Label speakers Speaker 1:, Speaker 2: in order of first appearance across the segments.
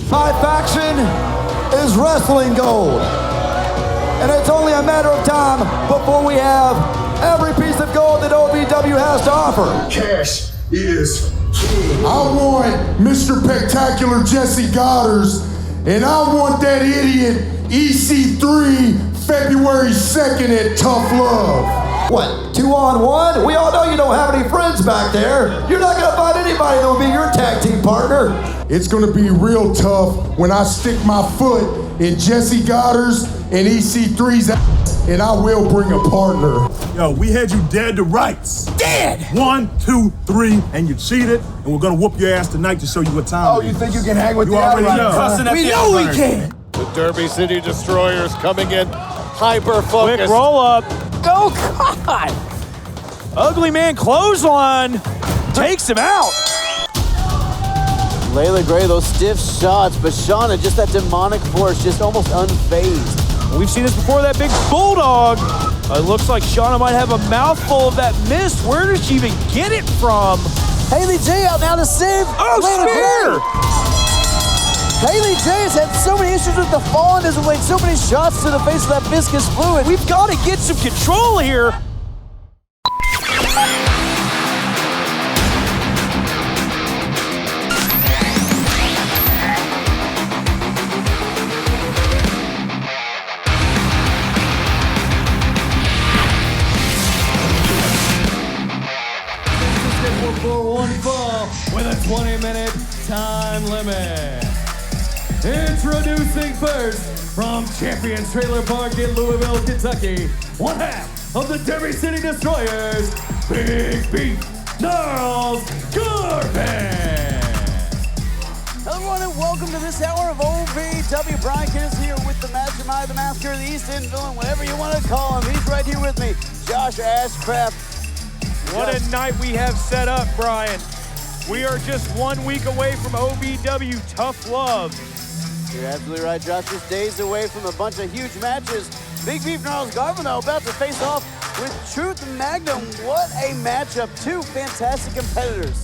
Speaker 1: My faction is wrestling gold. And it's only a matter of time before we have every piece of gold that OVW has to offer.
Speaker 2: Cash is king.
Speaker 3: I want Mr. Spectacular Jesse Godders, and I want that idiot EC3 February 2nd at Tough Love.
Speaker 1: What, 2-on-1? We all know you don't have any friends back there. You're not gonna find anybody that will be your tag team partner.
Speaker 3: It's gonna be real tough when I stick my foot in Jesse Goddard's and EC3's ass, and I will bring a partner.
Speaker 4: Yo, we had you dead to rights.
Speaker 5: Dead!
Speaker 4: 1, 2, 3, and you cheated, and we're gonna whoop your ass tonight to show you what time
Speaker 5: Oh,
Speaker 4: it is.
Speaker 5: you think you can hang with
Speaker 4: You
Speaker 5: the
Speaker 4: already
Speaker 5: Outrunners?
Speaker 4: know.
Speaker 5: We know we can!
Speaker 6: The Derby City Destroyers coming in hyper-focused.
Speaker 7: Quick roll up. Oh, God! Ugly man clothesline takes him out.
Speaker 8: Layla Gray, those stiff shots, but Shauna, just that demonic force, just almost unfazed.
Speaker 7: We've seen this before, that big bulldog. It looks like Shauna might have a mouthful of that mist. Where did she even get it from?
Speaker 8: Haley J out now to save Layla Gray. Haley J has had so many issues with the fall and has laid so many shots to the face of that viscous fluid.
Speaker 7: We've got to get some control here.
Speaker 9: For one fall with a 20-minute time limit. Introducing first from Champions Trailer Park in Louisville, Kentucky, one half of the Derby City Destroyers, Big Beef Charles Garvin.
Speaker 8: Hello everyone and welcome to this hour of OVW. Brian Kennedy here with the Mastermind, the Massacre, the East End villain, whatever you want to call him. He's right here with me, Josh Ashcraft.
Speaker 7: What a night we have set up, Brian. We are just 1 week away from OVW Tough Love.
Speaker 8: You're absolutely right, Josh. Just days away from a bunch of huge matches. Big Beef Charles Garvin, though, about to face off with Truth Magnum. What a matchup. Two fantastic competitors.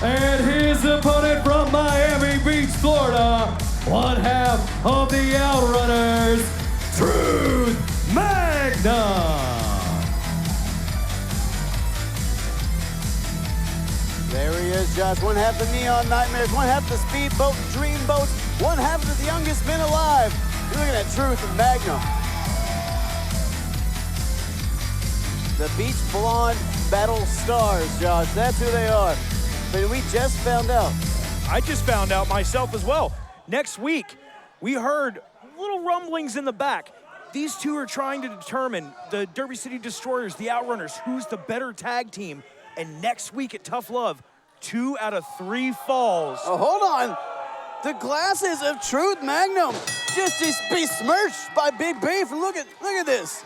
Speaker 9: And his opponent from Miami Beach, Florida, one half of the Outrunners, Truth Magnum.
Speaker 8: There he is, Josh. One half the Neon Nightmares, one half the Speedboat Dreamboats, one half of the youngest men alive. You're looking at Truth and Magnum. The Beach Blonde Battle Stars, Josh. That's who they are. But we just found out.
Speaker 7: I just found out myself as well. Next week, we heard little rumblings in the back. These two are trying to determine, the Derby City Destroyers, the Outrunners, who's the better tag team. And next week at Tough Love, 2 out of 3 falls.
Speaker 8: Oh, hold on. The glasses of Truth Magnum just besmirched by Big Beef. Look at this.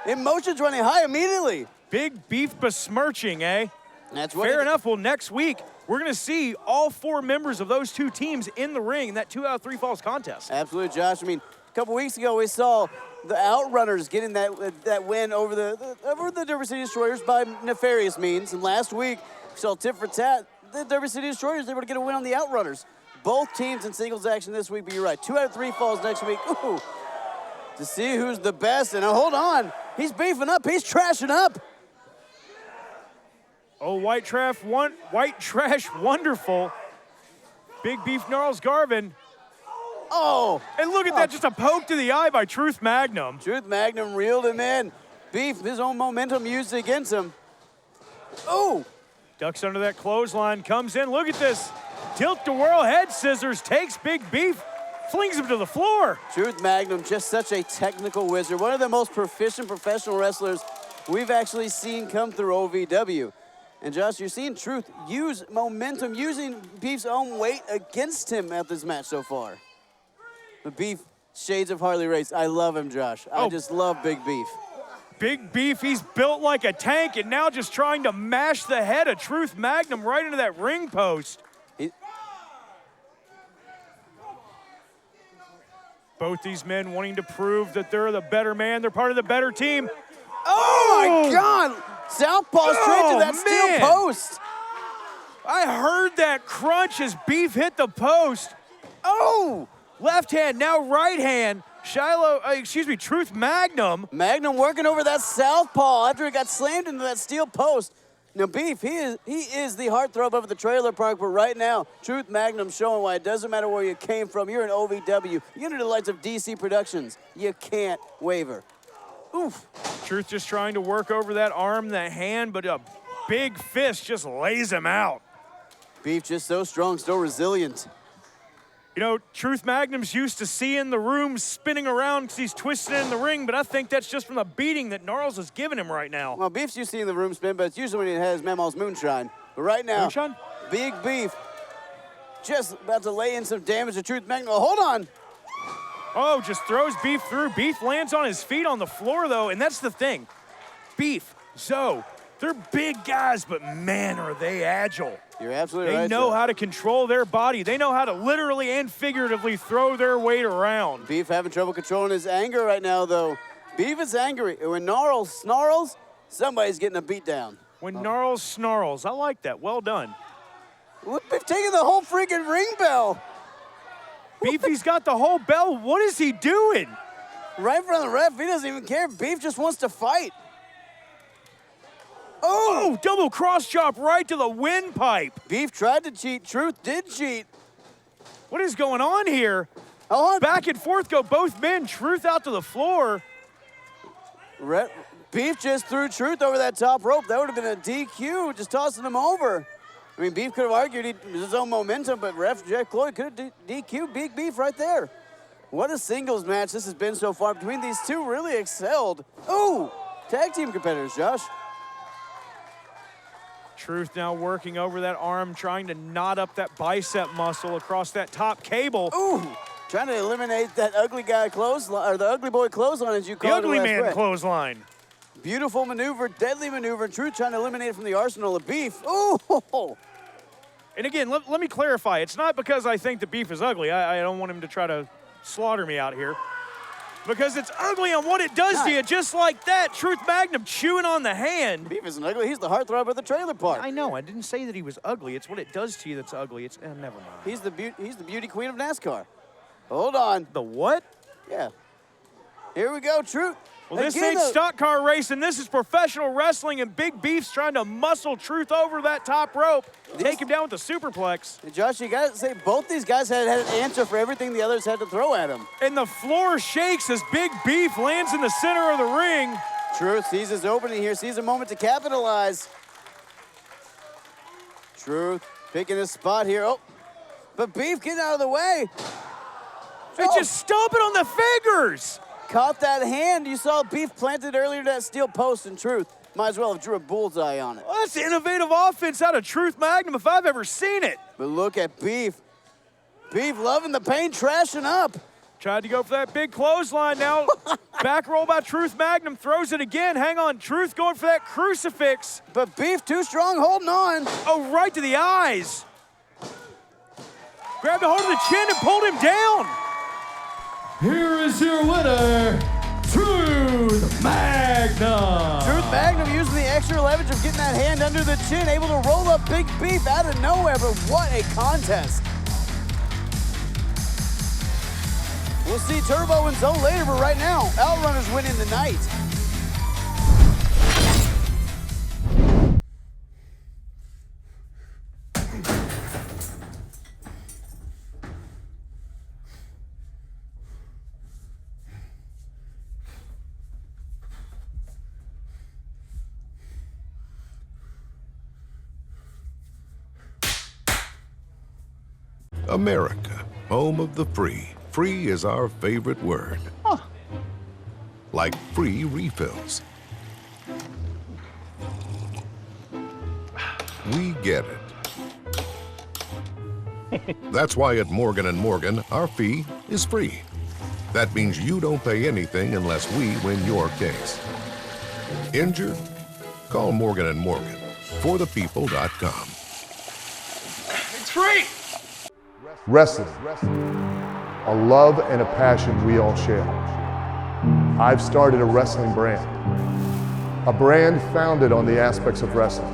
Speaker 8: Emotions running high immediately.
Speaker 7: Big Beef besmirching, eh?
Speaker 8: That's what
Speaker 7: Fair enough. Well, next week, we're going to see all 4 members of those 2 teams in the ring in that 2 out of 3 falls contest.
Speaker 8: Absolutely, Josh. I mean, a couple weeks ago, we saw the Outrunners getting that win over the Derby City Destroyers by nefarious means. And last week, we saw tit for tat. The Derby City Destroyers able to get a win on the Outrunners. Both teams in singles action this week, but you're right. 2 out of 3 falls next week. Ooh, to see who's the best. And hold on, he's beefing up. He's trashing up.
Speaker 7: Oh, White Trash Wonderful. Big Beef Gnarls Garvin.
Speaker 8: Oh.
Speaker 7: And look at that, just a poke to the eye by Truth Magnum.
Speaker 8: Truth Magnum reeled him in. Beef, his own momentum used against him. Oh.
Speaker 7: Ducks under that clothesline, comes in. Look at this. Tilt-to-whirl head scissors, takes Big Beef, flings him to the floor.
Speaker 8: Truth Magnum, just such a technical wizard. One of the most proficient professional wrestlers we've actually seen come through OVW. And Josh, you're seeing Truth use momentum, using Beef's own weight against him at this match so far. But Beef, shades of Harley Race. I love him, Josh. I just love Big Beef.
Speaker 7: Big Beef, he's built like a tank and now just trying to mash the head of Truth Magnum right into that ring post. Both these men wanting to prove that they're the better man. They're part of the better team.
Speaker 8: Oh my God! Southpaw straight to that steel
Speaker 7: man.
Speaker 8: post.
Speaker 7: I heard that crunch as Beef hit the post. Oh, left hand, now right hand. Truth Magnum.
Speaker 8: Magnum working over that southpaw after he got slammed into that steel post. Now, Beef, he is the heartthrob of the trailer park, but right now, Truth Magnum showing why it doesn't matter where you came from. You're an OVW. You're under the lights of DC Productions. You can't waver. Oof.
Speaker 7: Truth just trying to work over that arm, that hand, but a big fist just lays him out.
Speaker 8: Beef just so strong, so resilient.
Speaker 7: You know, Truth Magnum's used to seeing the room spinning around because he's twisted in the ring, but I think that's just from the beating that Gnarls is giving him right now.
Speaker 8: Well, Beef's used to seeing the room spin, but it's usually when he has Mammal's Moonshine. But right now,
Speaker 7: Moonshine?
Speaker 8: Big Beef just about to lay in some damage to Truth Magnum. Oh, hold on.
Speaker 7: Oh, just throws Beef through. Beef lands on his feet on the floor, though, and that's the thing. Beef, Zoe, they're big guys, but man, are they agile.
Speaker 8: You're absolutely right.
Speaker 7: They know how to control their body. They know how to literally and figuratively throw their weight around.
Speaker 8: Beef having trouble controlling his anger right now, though. Beef is angry. And when Gnarls snarls, somebody's getting a beat down.
Speaker 7: When Gnarls snarls. I like that. Well done.
Speaker 8: Beef taking the whole freaking ring bell.
Speaker 7: Beefy's got the whole bell. What is he doing?
Speaker 8: Right in front of the ref. He doesn't even care. Beef just wants to fight.
Speaker 7: Oh, double cross chop right to the windpipe.
Speaker 8: Beef tried to cheat. Truth did cheat.
Speaker 7: What is going on here?
Speaker 8: Oh,
Speaker 7: back and forth go both men. Truth out to the floor.
Speaker 8: Beef just threw Truth over that top rope. That would have been a DQ, just tossing him over. I mean, Beef could have argued his own momentum, but ref Jeff Floyd could have DQ'd Big Beef right there. What a singles match this has been so far. Between these two, really excelled. Ooh, tag team competitors, Josh.
Speaker 7: Truth now working over that arm, trying to knot up that bicep muscle across that top cable.
Speaker 8: Ooh, trying to eliminate that ugly guy clothesline, or the ugly boy clothesline, as you call it.
Speaker 7: The ugly man clothesline.
Speaker 8: Beautiful maneuver, deadly maneuver. Truth trying to eliminate it from the arsenal of Beef. Ooh.
Speaker 7: And again, let me clarify. It's not because I think the Beef is ugly. I don't want him to try to slaughter me out here. Because it's ugly on what it does to you, just like that. Truth Magnum chewing on the hand.
Speaker 8: Beef isn't ugly. He's the heartthrob of the trailer park.
Speaker 7: I know. I didn't say that he was ugly. It's what it does to you that's ugly. It's never mind.
Speaker 8: He's the beauty queen of NASCAR. Hold on.
Speaker 7: The what?
Speaker 8: Yeah. Here we go, Truth.
Speaker 7: Well, this ain't stock car racing. This is professional wrestling, and Big Beef's trying to muscle Truth over that top rope. Take him down with the superplex.
Speaker 8: Josh, you got to say, both these guys had an answer for everything the others had to throw at him.
Speaker 7: And the floor shakes as Big Beef lands in the center of the ring.
Speaker 8: Truth sees his opening here, sees a moment to capitalize. Truth picking his spot here. Oh, but Beef getting out of the way.
Speaker 7: They just stomp it on the fingers.
Speaker 8: Caught that hand. You saw Beef planted earlier to that steel post, in Truth might as well have drew a bullseye on it.
Speaker 7: Well, that's innovative offense out of Truth Magnum if I've ever seen it.
Speaker 8: But look at Beef. Beef loving the pain, trashing up.
Speaker 7: Tried to go for that big clothesline now. Back roll by Truth Magnum, throws it again. Hang on, Truth going for that crucifix.
Speaker 8: But Beef too strong, holding on.
Speaker 7: Oh, right to the eyes. Grabbed a hold of the chin and pulled him down.
Speaker 9: Here is your winner, Truth Magnum.
Speaker 8: Truth Magnum using the extra leverage of getting that hand under the chin, able to roll up Big Beef out of nowhere, but what a contest. We'll see Turbo and Zoe later, but right now, Outrunners winning the night.
Speaker 5: America, home of the free. Free is our favorite word. Huh. Like free refills. We get it. That's why at Morgan & Morgan, our fee is free. That means you don't pay anything unless we win your case. Injured? Call Morgan & Morgan. ForThePeople.com.
Speaker 7: It's free!
Speaker 10: Wrestling, a love and a passion we all share. I've started a wrestling brand, a brand founded on the aspects of wrestling,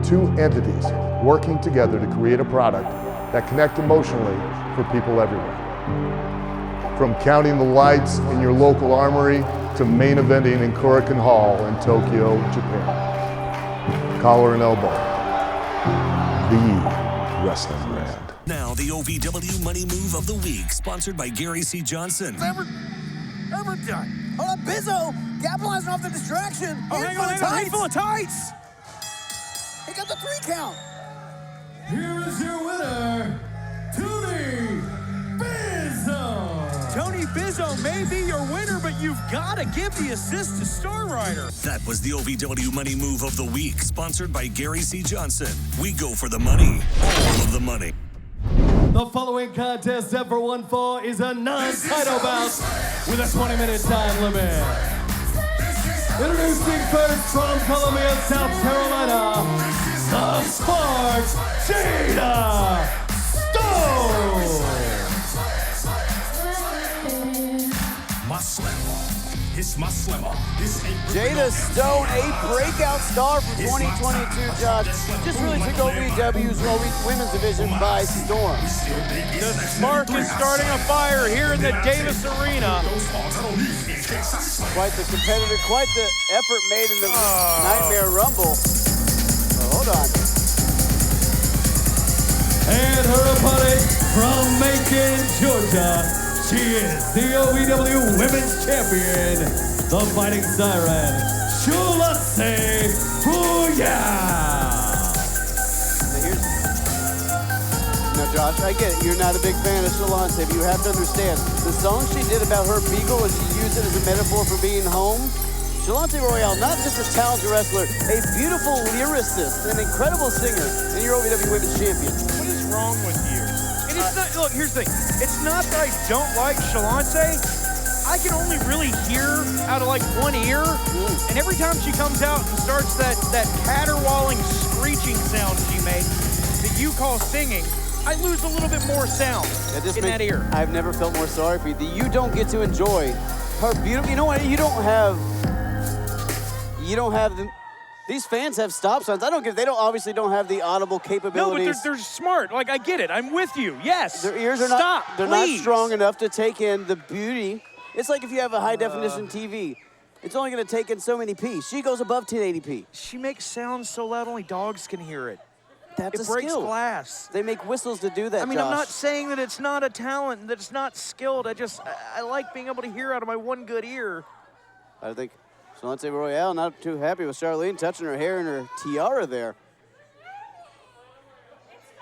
Speaker 10: Two entities working together to create a product that connects emotionally for people everywhere. From counting the lights in your local armory to main eventing in Korakuen Hall in Tokyo, Japan. Collar and elbow, the wrestling brand.
Speaker 11: Now the OVW Money Move of the Week, sponsored by Gary C. Johnson.
Speaker 7: Ever done.
Speaker 8: Hold up, Bizzo, capitalizing off the distraction.
Speaker 7: Oh, hang on, handful of tights.
Speaker 8: He got the 3 count.
Speaker 9: Here is your winner, Tony Bizzo.
Speaker 7: Tony Bizzo may be your winner, but you've got to give the assist to Star Rider.
Speaker 11: That was the OVW Money Move of the Week, sponsored by Gary C. Johnson. We go for the money, all of the money.
Speaker 9: The following contest set for one fall is a non-title bout with a 20-minute time limit. Introducing first from Columbia, South Carolina, the Spark, Jada Stone.
Speaker 2: My slammer. It's my slammer. This ain't
Speaker 8: Jada Stone, a breakout star for 2022, Josh. Just really took OVW's women's division by storm.
Speaker 7: The spark is starting a fire here in the Davis Arena.
Speaker 8: Quite the competitor, quite the effort made in the Nightmare Rumble. Oh, hold on.
Speaker 9: And her opponent from Macon, Georgia, she is the OVW Women's Champion, the Fighting Siren, Shira.
Speaker 8: Now, Josh, I get it. You're not a big fan of Shalante, but you have to understand, the song she did about her beagle and she used it as a metaphor for being home, Shalante Royale, not just a talented wrestler, a beautiful lyricist, an incredible singer, and your OVW Women's Champion.
Speaker 7: What is wrong with you? And it's not, look, here's the thing. It's not that I don't like Shalante. I can only really hear out of like one ear, and every time she comes out and starts that caterwauling screeching sound she makes that you call singing, I lose a little bit more sound in that ear.
Speaker 8: I've never felt more sorry for you. That you don't get to enjoy her beautiful. You know what? You don't have the. These fans have stop signs. I don't get. They obviously don't have the audible capabilities.
Speaker 7: No, but they're smart. Like, I get it. I'm with you. Yes.
Speaker 8: Their ears are
Speaker 7: Stop,
Speaker 8: not. They're
Speaker 7: please.
Speaker 8: not strong enough to take in the beauty. It's like if you have a high definition TV. It's only going to take in so many P. She goes above 1080p.
Speaker 7: She makes sounds so loud only dogs can hear it.
Speaker 8: That's
Speaker 7: it
Speaker 8: a
Speaker 7: breaks
Speaker 8: skill.
Speaker 7: Glass.
Speaker 8: They make whistles to do that,
Speaker 7: I mean,
Speaker 8: Josh.
Speaker 7: I'm not saying that it's not a talent, that it's not skilled. I like being able to hear out of my one good ear.
Speaker 8: I think Shalante Royale not too happy with Charlene touching her hair and her tiara there.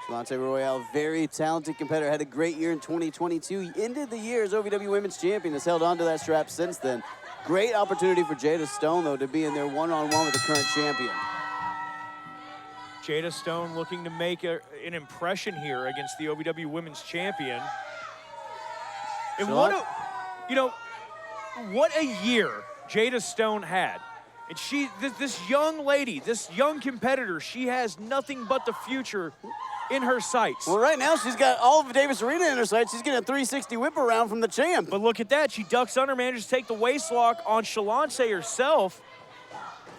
Speaker 8: Shalante Royale, very talented competitor, had a great year in 2022. He ended the year as OVW Women's Champion, has held on to that strap since then. Great opportunity for Jada Stone, though, to be in there one-on-one with the current champion.
Speaker 7: Jada Stone looking to make an impression here against the OVW Women's Champion. And what a year Jada Stone had. And this young lady, this young competitor, she has nothing but the future in her sights.
Speaker 8: Well, right now she's got all of Davis Arena in her sights. She's getting a 360 whip around from the champ.
Speaker 7: But look at that. She ducks under, manages to take the waist lock on Shalante herself.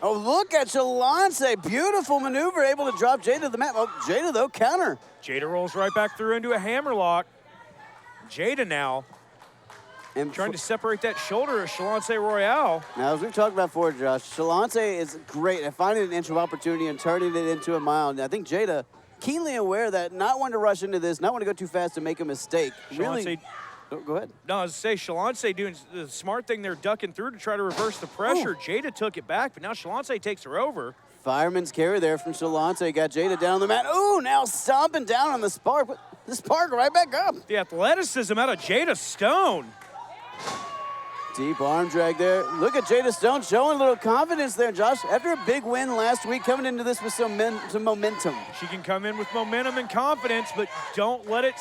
Speaker 8: Oh, look at Shalante. Beautiful maneuver, able to drop Jada to the mat. Oh, Jada, though, counter.
Speaker 7: Jada rolls right back through into a hammerlock. Jada now trying to separate that shoulder of Shalante Royale.
Speaker 8: Now, as we've talked about before, Josh, Shalante is great at finding an inch of opportunity and turning it into a mile. And I think Jada, keenly aware that not wanting to rush into this, not want to go too fast and make a mistake. Really. Go ahead.
Speaker 7: No, I was going to say, Shalante doing the smart thing there, ducking through to try to reverse the pressure. Ooh. Jada took it back, but now Shalante takes her over.
Speaker 8: Fireman's carry there from Shalante. Got Jada down on the mat. Ooh, now stomping down on the Spark. The Spark right back up.
Speaker 7: The athleticism out of Jada Stone.
Speaker 8: Deep arm drag there. Look at Jada Stone showing a little confidence there, Josh. After a big win last week, coming into this with some momentum.
Speaker 7: She can come in with momentum and confidence, but don't let it,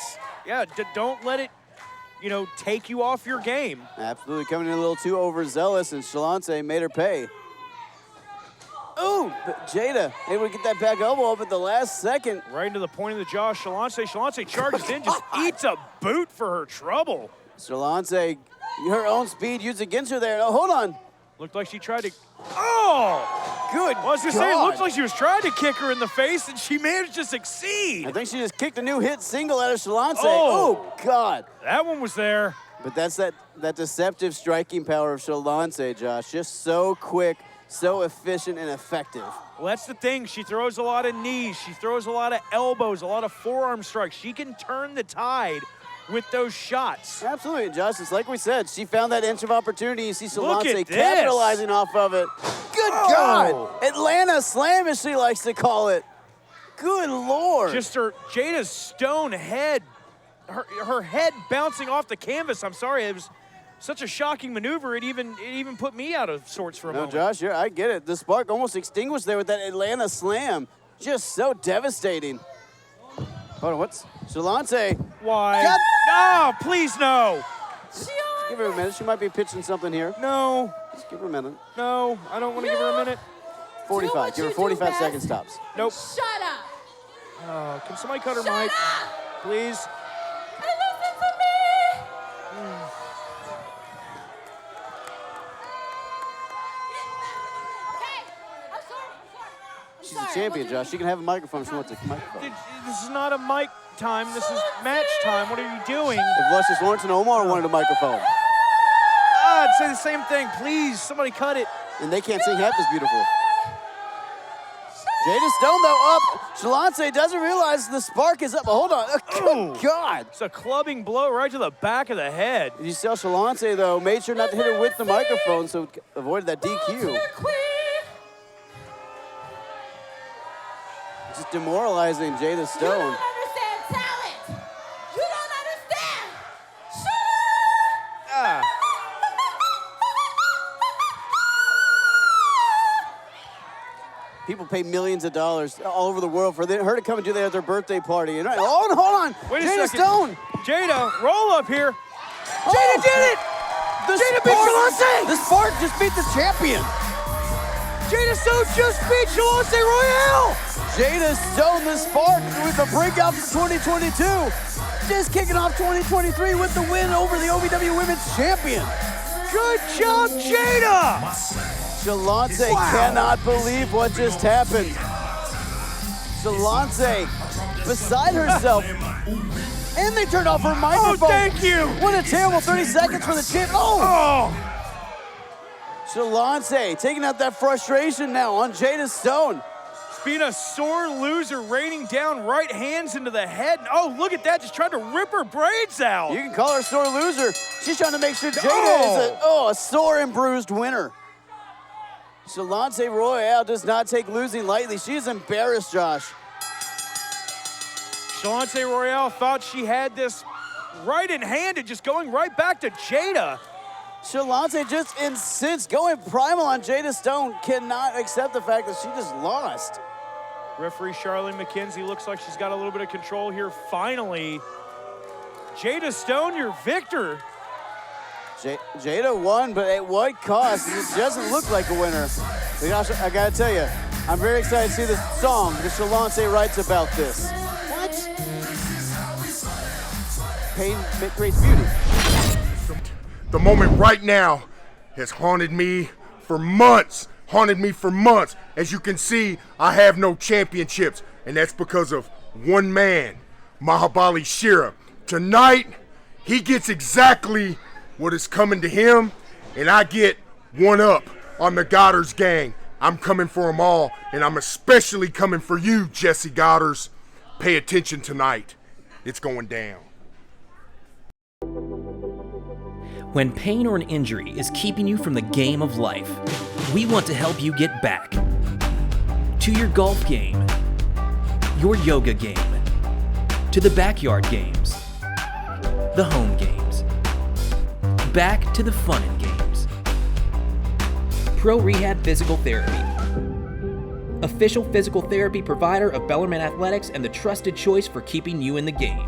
Speaker 7: take you off your game.
Speaker 8: Absolutely, coming in a little too overzealous, and Shalante made her pay. Ooh, but Jada able to get that back elbow up at the last second.
Speaker 7: Right into the point of the jaw, Shalante charges in, just eats a boot for her trouble.
Speaker 8: Shalante, her own speed used against her there. Oh, hold on.
Speaker 7: Looked like she tried to, oh!
Speaker 8: Good
Speaker 7: I was going to say, it looked like she was trying to kick her in the face, and she managed to succeed.
Speaker 8: I think she just kicked a new hit single out of Shalance.
Speaker 7: Oh.
Speaker 8: God.
Speaker 7: That one was there.
Speaker 8: But that's that deceptive striking power of Shalance, Josh. Just so quick, so efficient and effective.
Speaker 7: Well, that's the thing. She throws a lot of knees. She throws a lot of elbows, a lot of forearm strikes. She can turn the tide with those shots.
Speaker 8: Absolutely, Josh. It's like we said. She found that inch of opportunity. You see
Speaker 7: Look
Speaker 8: Shalance
Speaker 7: at this.
Speaker 8: capitalizing off of it. Good God. Atlanta Slam, as she likes to call it. Good Lord.
Speaker 7: Just her Jada Stone head, her head bouncing off the canvas. I'm sorry, it was such a shocking maneuver. It even put me out of sorts for a moment.
Speaker 8: Josh, I get it. The spark almost extinguished there with that Atlanta Slam. Just so devastating. Hold on, what's Shalance?
Speaker 7: Why? No, please no.
Speaker 8: Just give her a minute. She might be pitching something here.
Speaker 7: No.
Speaker 8: Just give her a minute.
Speaker 7: No, I don't want to give her a minute.
Speaker 8: 45. Give her 45 seconds tops.
Speaker 7: Nope.
Speaker 12: Shut up.
Speaker 7: Can somebody cut her mic, please?
Speaker 12: And listen to me. Okay. I'm sorry.
Speaker 8: She's a champion, Josh. She can have a microphone if she wants a microphone.
Speaker 7: This is not a mic time. This is match time. What are you doing?
Speaker 8: If Luscious Lawrence and Omar wanted a microphone.
Speaker 7: I'd say the same thing. Please, somebody cut it.
Speaker 8: And they can't sing half as beautiful. Jada Stone, though, up. Shalance doesn't realize the spark is up. But hold on. Good God.
Speaker 7: It's a clubbing blow right to the back of the head.
Speaker 8: You saw Shalance, though, made sure not to hit her with the microphone, so avoided that DQ. Just demoralizing Jada Stone.
Speaker 12: You don't understand talent. You don't understand. Shut up.
Speaker 8: People pay millions of dollars all over the world for her to come and do that at their birthday party. And hold on.
Speaker 7: Wait a
Speaker 8: Jada
Speaker 7: second.
Speaker 8: Stone.
Speaker 7: Jada, roll up here.
Speaker 8: Jada did it.
Speaker 7: Jada beat Shalance.
Speaker 8: The Spark just beat the champion.
Speaker 7: Jada Stone just beat Shalance Royale.
Speaker 8: Jada Stone, the Spark, with the breakout for 2022. Just kicking off 2023 with the win over the OVW Women's Champion.
Speaker 7: Good job, Jada.
Speaker 8: Shalance cannot believe what just happened. Shalance beside herself. And they turned off her microphone.
Speaker 7: Oh, thank you.
Speaker 8: What a terrible 30 seconds for the champ. Oh! Shalance taking out that frustration now on Jada Stone.
Speaker 7: Being a sore loser, raining down right hands into the head. Oh, look at that, just trying to rip her braids out.
Speaker 8: You can call her a sore loser. She's trying to make sure Jada is a sore and bruised winner. Shalance Royale does not take losing lightly. She's embarrassed, Josh.
Speaker 7: Shalance Royale thought she had this right in hand and just going right back to Jada.
Speaker 8: Shalance just incensed, going primal on Jada Stone, cannot accept the fact that she just lost.
Speaker 7: Referee Charlene McKenzie looks like she's got a little bit of control here finally. Jada Stone, your victor.
Speaker 8: Jada won, but at what cost? It doesn't look like a winner. So gosh, I gotta tell you, I'm very excited to see the song that Shalance writes about this. What? Pain creates beauty.
Speaker 3: The moment right now has haunted me for months. As you can see, I have no championships, and that's because of one man, Mahabali Shira. Tonight, he gets exactly what is coming to him, and I get one up on the Godders gang. I'm coming for them all, and I'm especially coming for you, Jesse Godders. Pay attention tonight. It's going down.
Speaker 13: When pain or an injury is keeping you from the game of life, we want to help you get back to your golf game, your yoga game, to the backyard games, the home games, back to the fun and games. Pro Rehab Physical Therapy, official physical therapy provider of Bellarmine Athletics and the trusted choice for keeping you in the game.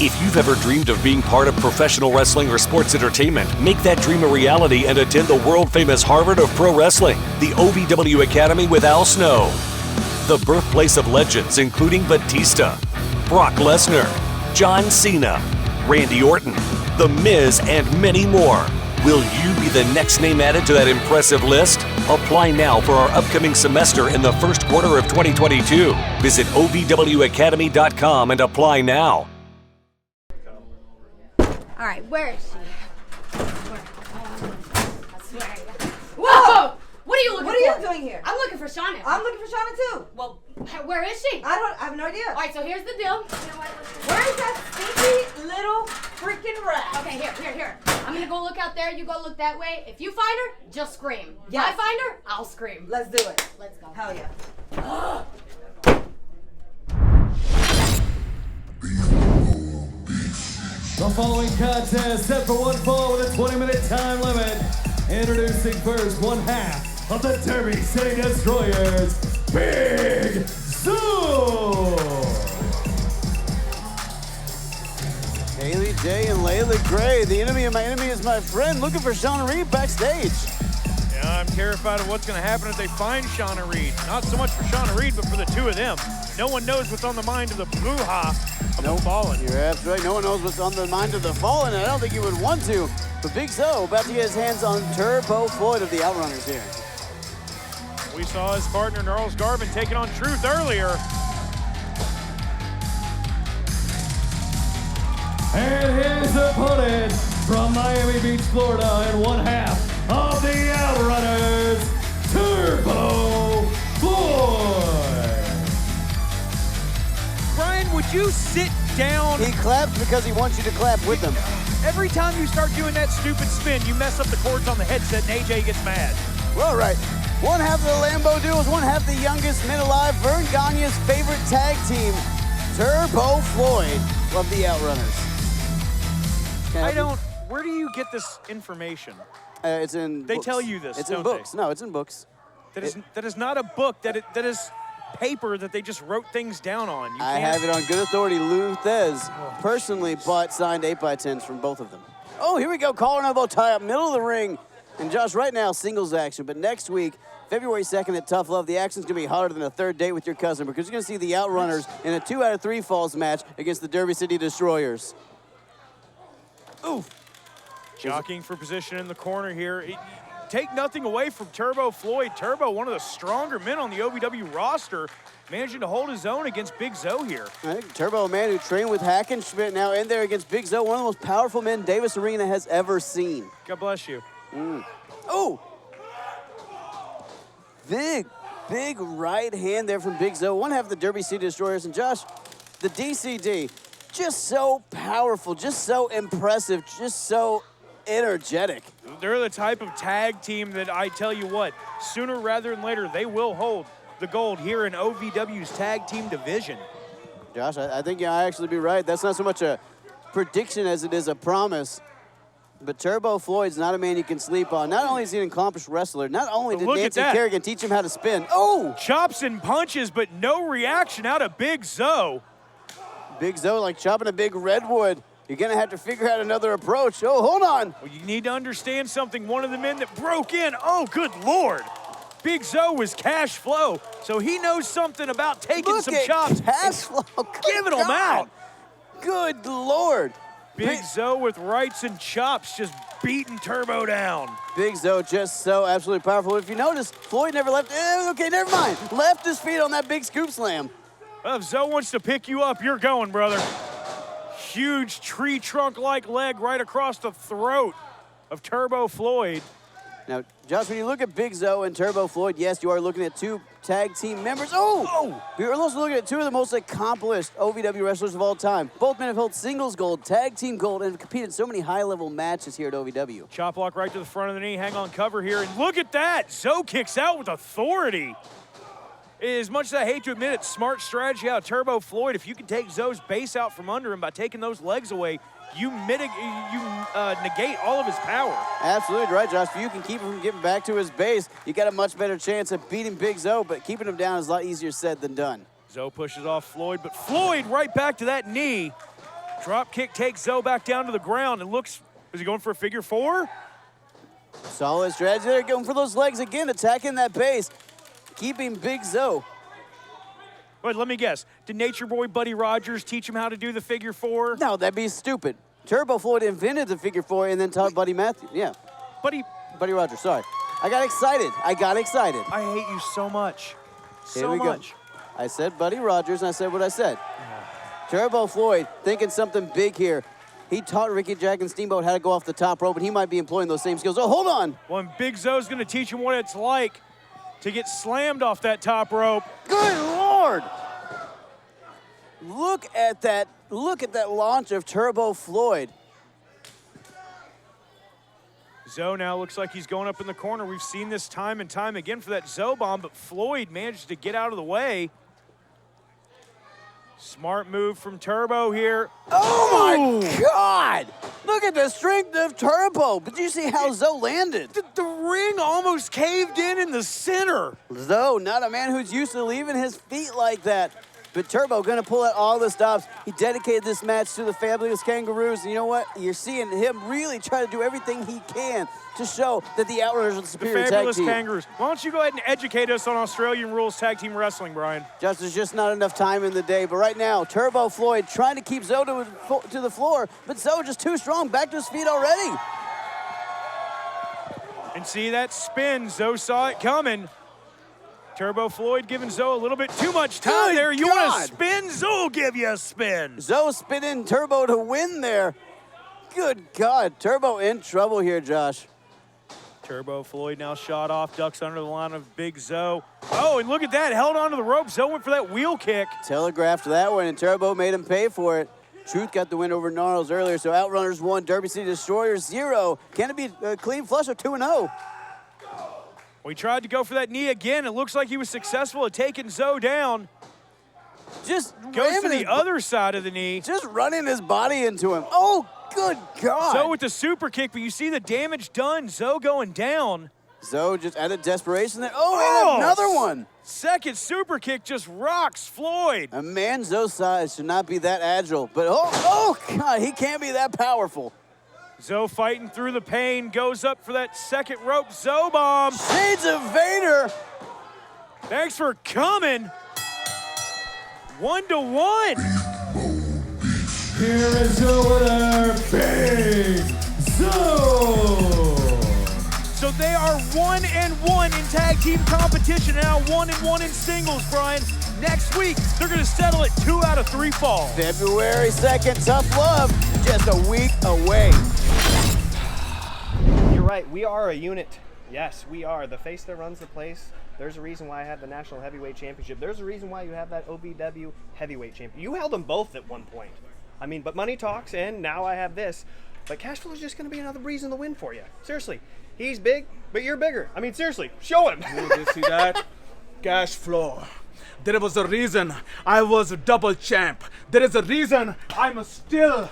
Speaker 11: If you've ever dreamed of being part of professional wrestling or sports entertainment, make that dream a reality and attend the world-famous Harvard of Pro Wrestling, the OVW Academy with Al Snow. The birthplace of legends including Batista, Brock Lesnar, John Cena, Randy Orton, The Miz, and many more. Will you be the next name added to that impressive list? Apply now for our upcoming semester in the first quarter of 2022. Visit ovwacademy.com and apply now.
Speaker 12: All right, where is she? Whoa! What are you looking for?
Speaker 14: What are you doing here?
Speaker 12: I'm looking for Shauna.
Speaker 14: I'm looking for Shauna too.
Speaker 12: Well, where is she?
Speaker 14: I have no idea.
Speaker 12: All right, so here's the deal.
Speaker 14: Where is that stinky little freaking rat?
Speaker 12: Okay, here. I'm gonna go look out there. You go look that way. If you find her, just scream.
Speaker 14: Yes.
Speaker 12: If I find her, I'll scream.
Speaker 14: Let's do it.
Speaker 12: Let's go.
Speaker 14: Hell yeah.
Speaker 9: The following contest set for one fall with a 20-minute time limit. Introducing first one half of the Derby City Destroyers, Big Zoo!
Speaker 8: Haley J and Layla Gray, the enemy of my enemy is my friend, looking for Shauna Reed backstage.
Speaker 7: Yeah, I'm terrified of what's going to happen if they find Shauna Reed. Not so much for Shauna Reed, but for the two of them. No one knows what's on the mind of the boo-ha of the Fallen.
Speaker 8: You're absolutely right. No one knows what's on the mind of the Fallen, and I don't think you would want to. But Big Zo about to get his hands on Turbo Floyd of the Outrunners here.
Speaker 7: We saw his partner, Gnarls Garvin, taking on Truth earlier.
Speaker 9: And his opponent from Miami Beach, Florida, in one half of the Outrunners, Turbo Floyd.
Speaker 7: Brian, would you sit down?
Speaker 8: He claps because he wants you to clap with him.
Speaker 7: Every time you start doing that stupid spin, you mess up the cords on the headset and AJ gets mad.
Speaker 8: Well, right. One half of the Lambo duels, one half the youngest men alive, Vern Gagne's favorite tag team, Turbo Floyd of the Outrunners.
Speaker 7: Where do you get this information?
Speaker 8: It's in
Speaker 7: They
Speaker 8: books.
Speaker 7: tell you this,
Speaker 8: It's
Speaker 7: don't
Speaker 8: in books. No, it's in books.
Speaker 7: That is not a book. That is paper that they just wrote things down on.
Speaker 8: I have it on good authority. Lou Thez personally bought signed 8x10s from both of them. Oh, here we go. Collar and elbow tie up, middle of the ring. And Josh, right now, singles action. But next week, February 2nd at Tough Love, the action's going to be hotter than a third date with your cousin because you're going to see the Outrunners in a 2 out of 3 falls match against the Derby City Destroyers. Oof.
Speaker 7: Jockeying for position in the corner here. Take nothing away from Turbo Floyd. Turbo, one of the stronger men on the OVW roster, managing to hold his own against Big Zo here.
Speaker 8: I think Turbo, a man who trained with Hackenschmidt, now in there against Big Zo, one of the most powerful men Davis Arena has ever seen.
Speaker 7: God bless you.
Speaker 8: Oh! Big right hand there from Big Zo. One half of the Derby City Destroyers. And Josh, the DCD, just so powerful, just so impressive, just so energetic.
Speaker 7: They're the type of tag team that I tell you what, sooner rather than later, they will hold the gold here in OVW's tag team division.
Speaker 8: Josh, I think I actually be right. That's not so much a prediction as it is a promise. But Turbo Floyd's not a man you can sleep on. Not only is he an accomplished wrestler, not only did Nancy Kerrigan teach him how to spin. Oh!
Speaker 7: Chops and punches, but no reaction out of Big Zo.
Speaker 8: Big Zo like chopping a big redwood. You're going to have to figure out another approach. Oh, hold on.
Speaker 7: Well, you need to understand something. One of the men that broke in, oh, good Lord. Big Zo was cash flow, so he knows something about taking some chops.
Speaker 8: Cash flow.
Speaker 7: Giving them out.
Speaker 8: Good Lord.
Speaker 7: Big Zo with rights and chops just beating Turbo down.
Speaker 8: Big Zo just so absolutely powerful. If you notice, Floyd never left. Okay, never mind. Left his feet on that big scoop slam.
Speaker 7: Well, if Zo wants to pick you up, you're going, brother. Huge tree trunk-like leg right across the throat of Turbo Floyd.
Speaker 8: Now, Josh, when you look at Big Zo and Turbo Floyd, yes, you are looking at two tag team members. Oh! You're also looking at two of the most accomplished OVW wrestlers of all time. Both men have held singles gold, tag team gold, and have competed in so many high-level matches here at OVW.
Speaker 7: Chop block right to the front of the knee, hang on cover here, and look at that! Zo kicks out with authority. As much as I hate to admit it, smart strategy out of Turbo Floyd. If you can take Zo's base out from under him by taking those legs away, you negate all of his power.
Speaker 8: Absolutely right, Josh. If you can keep him from getting back to his base, you got a much better chance of beating Big Zo, but keeping him down is a lot easier said than done.
Speaker 7: Zo pushes off Floyd, but Floyd right back to that knee. Drop kick takes Zo back down to the ground and looks, is he going for a figure four?
Speaker 8: Solid strategy there, going for those legs again, attacking that base. Keeping Big Zo.
Speaker 7: Wait, let me guess. Did Nature Boy Buddy Rogers teach him how to do the figure four?
Speaker 8: No, that'd be stupid. Turbo Floyd invented the figure four and then taught Buddy Matthews. Yeah.
Speaker 7: Buddy
Speaker 8: Rogers, sorry. I got excited.
Speaker 7: I hate you so much.
Speaker 8: Here we go. I said Buddy Rogers, and I said what I said. Turbo Floyd thinking something big here. He taught Ricky Jack and Steamboat how to go off the top rope, and he might be employing those same skills. Oh, hold on.
Speaker 7: Well, and Big Zoe's going to teach him what it's like to get slammed off that top rope.
Speaker 8: Good Lord. Look at that launch of Turbo Floyd.
Speaker 7: Zoe now looks like he's going up in the corner. We've seen this time and time again for that Zoe bomb, but Floyd managed to get out of the way. Smart move from Turbo here.
Speaker 8: Oh my God! Look at the strength of Turbo. But did you see how Zoe landed?
Speaker 7: The ring almost caved in the center.
Speaker 8: Zoe, not a man who's used to leaving his feet like that. But Turbo gonna pull out all the stops. He dedicated this match to the fabulous Kangaroos. And you know what? You're seeing him really try to do everything he can to show that the Outrunners are the superior
Speaker 7: fabulous
Speaker 8: tag team.
Speaker 7: Kangaroos. Why don't you go ahead and educate us on Australian rules tag team wrestling, Brian?
Speaker 8: Just there's just not enough time in the day. But right now, Turbo Floyd trying to keep Zoe to the floor, but Zoe just too strong, back to his feet already.
Speaker 7: And see that spin, Zoe saw it coming. Turbo Floyd giving Zoe a little bit too much time there. You want to spin? Zoe will give you a spin.
Speaker 8: Zoe spinning Turbo to win there. Good God, Turbo in trouble here, Josh.
Speaker 7: Turbo Floyd now shot off, ducks under the line of Big Zoe. Oh, and look at that, held onto the rope. Zoe went for that wheel kick.
Speaker 8: Telegraphed that one, and Turbo made him pay for it. Truth got the win over Gnarls earlier, so Outrunners 1, Derby City Destroyers 0. Can it be a clean flush or 2-0?
Speaker 7: We tried to go for that knee again. It looks like he was successful at taking Zoe down.
Speaker 8: Just
Speaker 7: goes to the other side of the knee.
Speaker 8: Just running his body into him. Oh, good God.
Speaker 7: Zoe with the super kick, but you see the damage done. Zoe going down.
Speaker 8: Zoe just out of desperation there. Oh, and another one.
Speaker 7: Second super kick just rocks Floyd.
Speaker 8: A man Zoe's size should not be that agile, but oh God, he can't be that powerful.
Speaker 7: Zoe fighting through the pain, goes up for that second rope Zoe bomb.
Speaker 8: Shades of Vader.
Speaker 7: Thanks for coming. 1-1.
Speaker 9: Here is your winner, Big Zoe.
Speaker 7: So they are 1-1 in tag team competition, now 1-1 in singles, Brian. Next week, they're going to settle it 2 out of 3 falls.
Speaker 8: February 2nd, Tough Love, just a week away.
Speaker 15: You're right, we are a unit. Yes, we are. The face that runs the place. There's a reason why I have the National Heavyweight Championship. There's a reason why you have that OVW Heavyweight Championship. You held them both at one point. I mean, but money talks, and now I have this. But cash flow is just going to be another reason to win for you. Seriously, he's big, but you're bigger. I mean, seriously, show him.
Speaker 16: You see that? Cash flow. There was a reason I was a double champ. There is a reason I'm still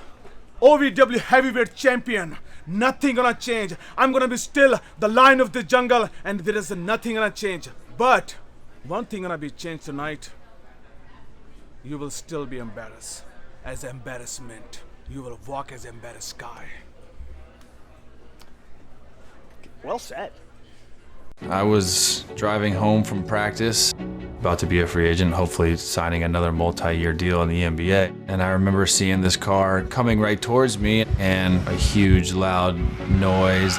Speaker 16: OVW Heavyweight Champion. Nothing gonna change. I'm gonna be still the Lion of the Jungle, and there is nothing gonna change. But one thing gonna be changed tonight. You will still be embarrassed. As embarrassment. You will walk as embarrassed guy.
Speaker 15: Well said.
Speaker 17: I was driving home from practice, about to be a free agent, hopefully signing another multi-year deal in the NBA. And I remember seeing this car coming right towards me and a huge loud noise.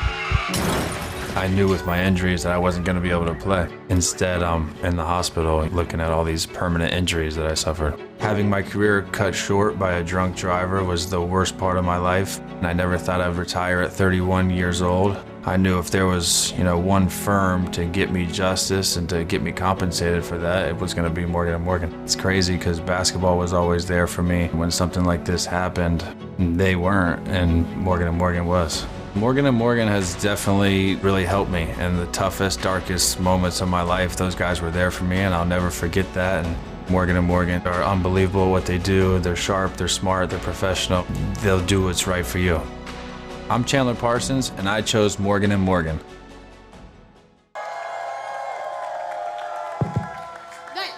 Speaker 17: I knew with my injuries that I wasn't going to be able to play. Instead, I'm in the hospital looking at all these permanent injuries that I suffered. Having my career cut short by a drunk driver was the worst part of my life. And I never thought I'd retire at 31 years old. I knew if there was, one firm to get me justice and to get me compensated for that, it was going to be Morgan & Morgan. It's crazy because basketball was always there for me. When something like this happened, they weren't, and Morgan & Morgan was. Morgan & Morgan has definitely really helped me in the toughest, darkest moments of my life. Those guys were there for me, and I'll never forget that. And Morgan & Morgan are unbelievable at what they do. They're sharp, they're smart, they're professional. They'll do what's right for you. I'm Chandler Parsons, and I chose Morgan & Morgan.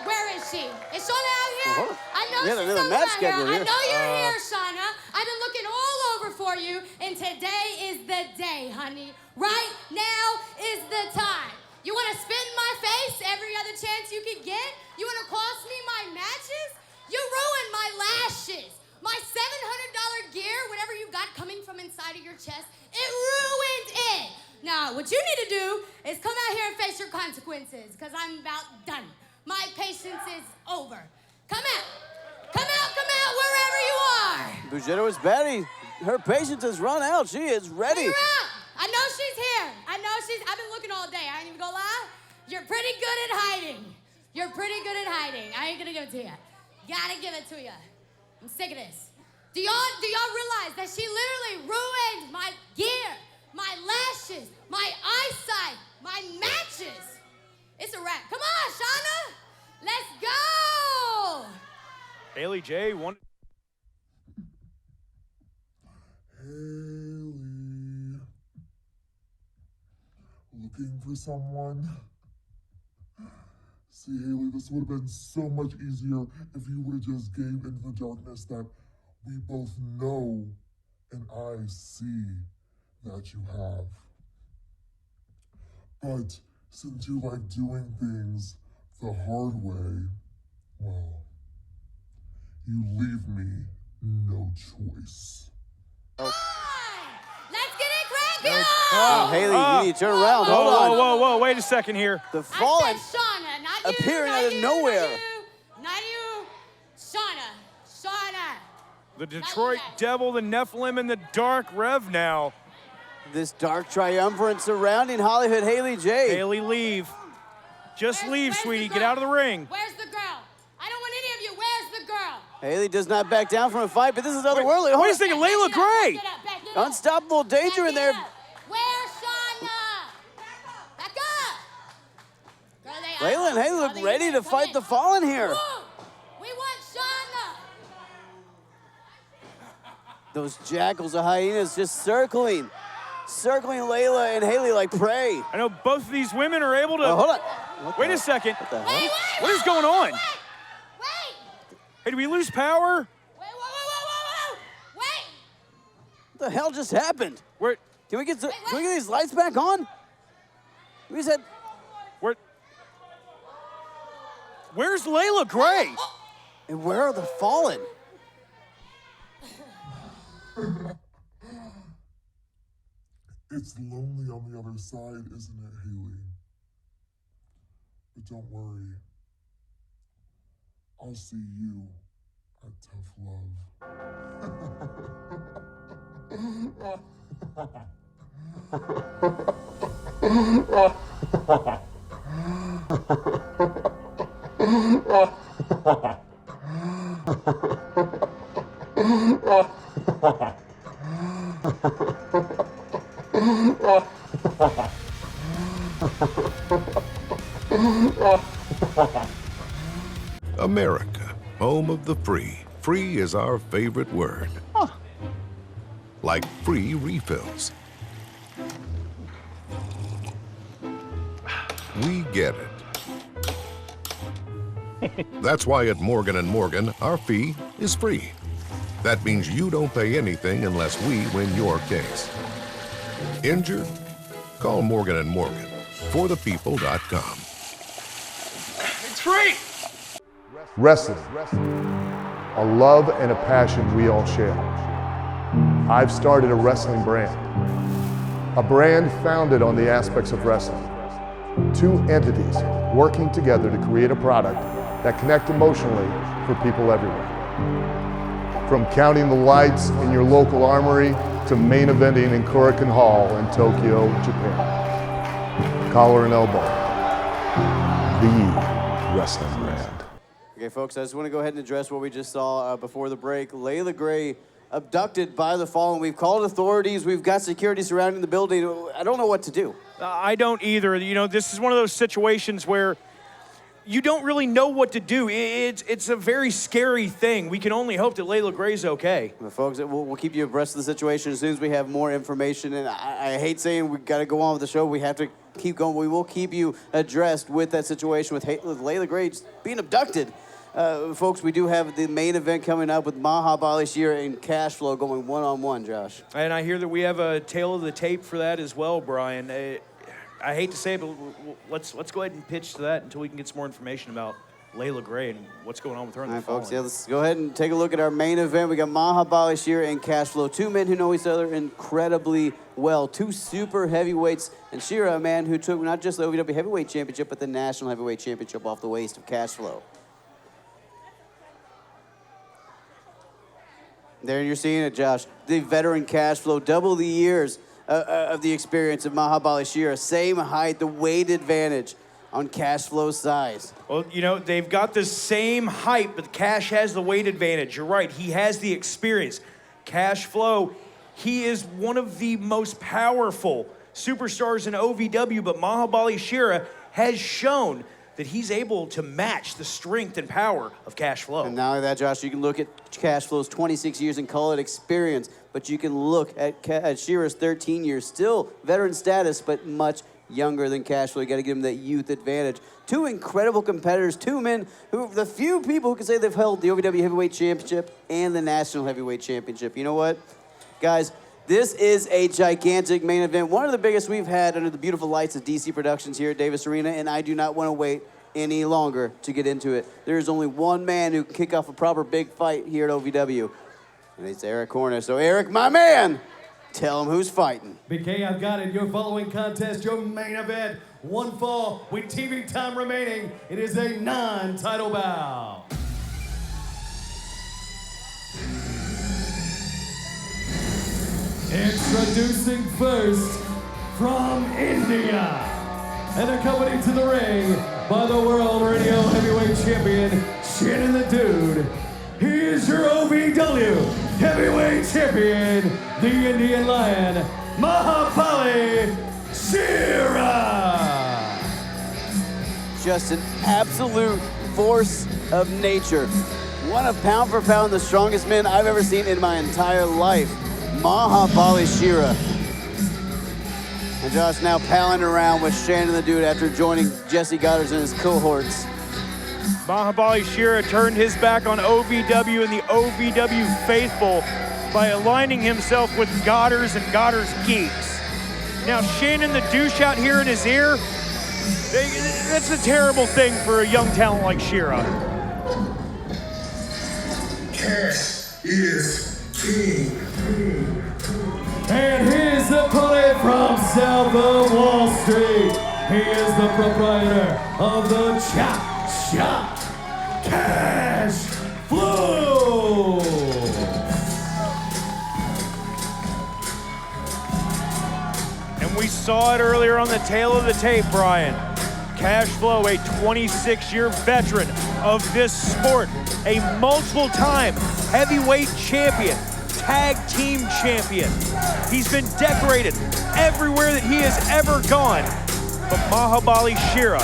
Speaker 12: Where is she? Is Shauna out here? I know
Speaker 8: Yeah,
Speaker 12: she's
Speaker 8: another
Speaker 12: somewhere
Speaker 8: match
Speaker 12: out here.
Speaker 8: schedule
Speaker 12: I
Speaker 8: here.
Speaker 12: know you're here, Shauna. I've been looking all over for you, and today is the day, honey. Right now is the time. You want to spit in my face every other chance you could get? You want to cost me my matches? You ruined my lashes. My $700 gear, whatever you got coming from inside of your chest, it ruined it. Now what you need to do is come out here and face your consequences, because I'm about done. My patience is over. Come out, wherever you are.
Speaker 8: Bujetta was batty. Her patience has run out. She is ready.
Speaker 12: Bring her out. I know she's here. I've been looking all day. I ain't even gonna lie. You're pretty good at hiding. I ain't gonna give it to you. Gotta give it to you. I'm sick of this. Do y'all realize that she literally ruined my gear, my lashes, my eyesight, my matches? It's a wrap. Come on, Shauna. Let's go.
Speaker 7: Haley J. One.
Speaker 18: Haley. Looking for someone? See, Haley, this would have been so much easier if you would have just gave into the darkness that we both know and I see that you have. But since you like doing things the hard way, well, you leave me no choice.
Speaker 12: Let's get it cracking.
Speaker 8: Haley, you need to turn around. Hold on.
Speaker 7: Whoa, wait a second here.
Speaker 8: The Fallen
Speaker 12: I said Shauna, not you.
Speaker 8: appearing out of nowhere.
Speaker 12: Not you. Shauna.
Speaker 7: The Detroit Devil, the Nephilim, and the Dark Rev now.
Speaker 8: This dark triumvirate surrounding Hollywood Haley J.
Speaker 7: Haley, leave. Just leave, sweetie. Get out of the ring.
Speaker 12: Where's the girl? I don't want any of you. Where's the girl?
Speaker 8: Haley does not back down from a fight, but this is otherworldly.
Speaker 7: Wait a second, Layla Gray.
Speaker 8: Unstoppable danger in there.
Speaker 12: Where's Shauna? Back up. Girl,
Speaker 8: Layla and Haley look ready to fight the Fallen here.
Speaker 12: We want Shauna.
Speaker 8: Those jackals of hyenas just circling Layla and Haley like prey.
Speaker 7: I know both of these women are able to.
Speaker 8: Hold on.
Speaker 7: Wait a second.
Speaker 8: What the hell?
Speaker 7: What is going on? Hey, did we lose power?
Speaker 12: Wait.
Speaker 8: What the hell just happened?
Speaker 7: Where?
Speaker 8: Can we get these lights back on? We just had.
Speaker 7: Where's Layla Gray?
Speaker 8: And where are the Fallen?
Speaker 18: It's lonely on the other side, isn't it, Haley? But don't worry. I'll see you at Tough Love.
Speaker 5: America, home of the free. Free is our favorite word. Like free refills. We get it. That's why at Morgan & Morgan, our fee is free. That means you don't pay anything unless we win your case. Injured? Call Morgan & Morgan. ForThePeople.com.
Speaker 7: It's free!
Speaker 10: Wrestling, a love and a passion we all share. I've started a wrestling brand, a brand founded on the aspects of wrestling. Two entities working together to create a product that connect emotionally for people everywhere. From counting the lights in your local armory to main eventing in Korakuen Hall in Tokyo, Japan. Collar and elbow, the wrestling brand.
Speaker 8: Okay, folks, I just want to go ahead and address what we just saw before the break. Layla Gray abducted by the Fallen. We've called authorities. We've got security surrounding the building. I don't know what to do.
Speaker 7: I don't either. You know, this is one of those situations where you don't really know what to do. It's a very scary thing. We can only hope that Layla Gray's okay.
Speaker 8: Well, folks, we'll keep you abreast of the situation as soon as we have more information. And I hate saying we got to go on with the show. We have to keep going. We will keep you addressed with that situation with Layla Gray just being abducted. Folks, we do have the main event coming up with Mahabali, Shira, and Cash Flow going one-on-one, Josh.
Speaker 7: And I hear that we have a tail of the tape for that as well, Brian. I hate to say it, but let's go ahead and pitch to that until we can get some more information about Layla Gray and what's going on with her in
Speaker 8: All
Speaker 7: the
Speaker 8: right, folks,
Speaker 7: following.
Speaker 8: let's go ahead and take a look at our main event. We got Mahabali, Shira, and Cashflow, two men who know each other incredibly well, two super heavyweights, and Shira, a man who took not just the OVW Heavyweight Championship, but the National Heavyweight Championship off the waist of Cashflow. There you're seeing it, Josh. The veteran Cashflow, double the years of the experience of Mahabali Shira. Same height, the weight advantage on Cashflow's size.
Speaker 7: Well, you know, they've got the same height, but Cash has the weight advantage. You're right, he has the experience. Cashflow, he is one of the most powerful superstars in OVW, but Mahabali Shira has shown that he's able to match the strength and power of Cashflow.
Speaker 8: And not only that, Josh, you can look at Cashflow's 26 years and call it experience, but you can look at Shira's 13 years, still veteran status, but much younger than Cashflow. You got to give him that youth advantage. Two incredible competitors, two men who, the few people who can say they've held the OVW Heavyweight Championship and the National Heavyweight Championship. You know what, guys? This is a gigantic main event, one of the biggest we've had under the beautiful lights of DC Productions here at Davis Arena, and I do not want to wait any longer to get into it. There is only one man who can kick off a proper big fight here at OVW, and it's Eric Horner. So Eric, my man, tell him who's fighting.
Speaker 9: BK, I've got it. Your following contest, your main event, one fall with TV time remaining. It is a non-title bout. Introducing first from India, and accompanied to the ring by the World Radio Heavyweight Champion, Shannon the Dude. He is your OVW Heavyweight Champion, the Indian Lion, Mahabali Shira.
Speaker 8: Just an absolute force of nature. One of pound for pound the strongest men I've ever seen in my entire life. Mahabali Shira. And Josh now palling around with Shannon the Dude after joining Jesse Goddard and his cohorts.
Speaker 7: Mahabali Shira turned his back on OVW and the OVW faithful by aligning himself with Goddard's and Goddard's geeks. Now Shannon the douche out here in his ear, that's a terrible thing for a young talent like Shira.
Speaker 18: Cash is king.
Speaker 9: And his opponent from south of Wall Street, he is the proprietor of the Chop Shop, Cash Flow.
Speaker 7: And we saw it earlier on the tail of the tape, Brian. Cash Flow, a 26-year veteran of this sport, a multiple-time heavyweight champion, tag team champion. He's been decorated everywhere that he has ever gone. But Mahabali Shira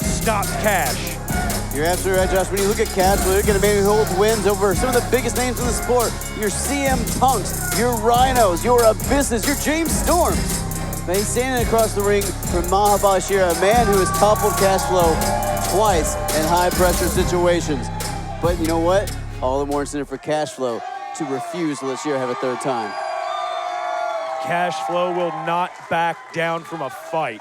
Speaker 7: stops Cash.
Speaker 8: You're absolutely right, Josh. When you look at Cash, look at a man who holds wins over some of the biggest names in the sport. Your CM Punks, your Rhinos, your Abysses, your James Storms. But he's standing across the ring from Mahabali Shira, a man who has toppled Cash Flow twice in high-pressure situations. But you know what? All the more incentive for Cash Flow to refuse to let Shira have a third time.
Speaker 7: Cash Flow will not back down from a fight.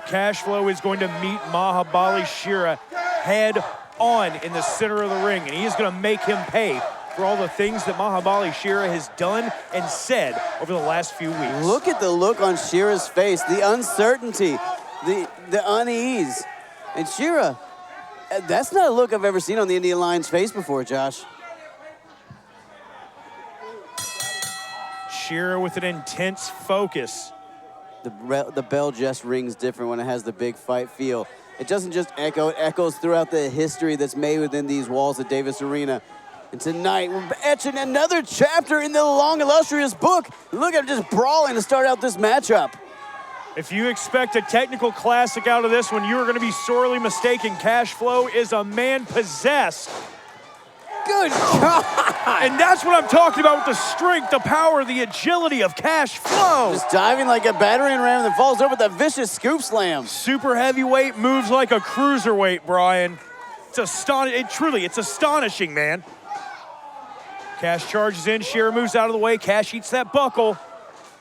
Speaker 7: Cash Flow is going to meet Mahabali Shira head on in the center of the ring, and he is going to make him pay for all the things that Mahabali Shira has done and said over the last few weeks.
Speaker 8: Look at the look on Shira's face, the uncertainty, the unease. And Shira, that's not a look I've ever seen on the Indian Lion's face before, Josh.
Speaker 7: Shira with an intense focus.
Speaker 8: The bell just rings different when it has the big fight feel. It doesn't just echo, it echoes throughout the history that's made within these walls at Davis Arena. And tonight, we're etching another chapter in the long, illustrious book. Look at them just brawling to start out this matchup.
Speaker 7: If you expect a technical classic out of this one, you are going to be sorely mistaken. Cash Flow is a man possessed.
Speaker 8: Good God!
Speaker 7: And that's what I'm talking about with the strength, the power, the agility of Cash Flow.
Speaker 8: Just diving like a battering ram that falls over with a vicious scoop slam.
Speaker 7: Super heavyweight moves like a cruiserweight, Brian. It's it's astonishing, man. Cash charges in, Shira moves out of the way, Cash eats that buckle.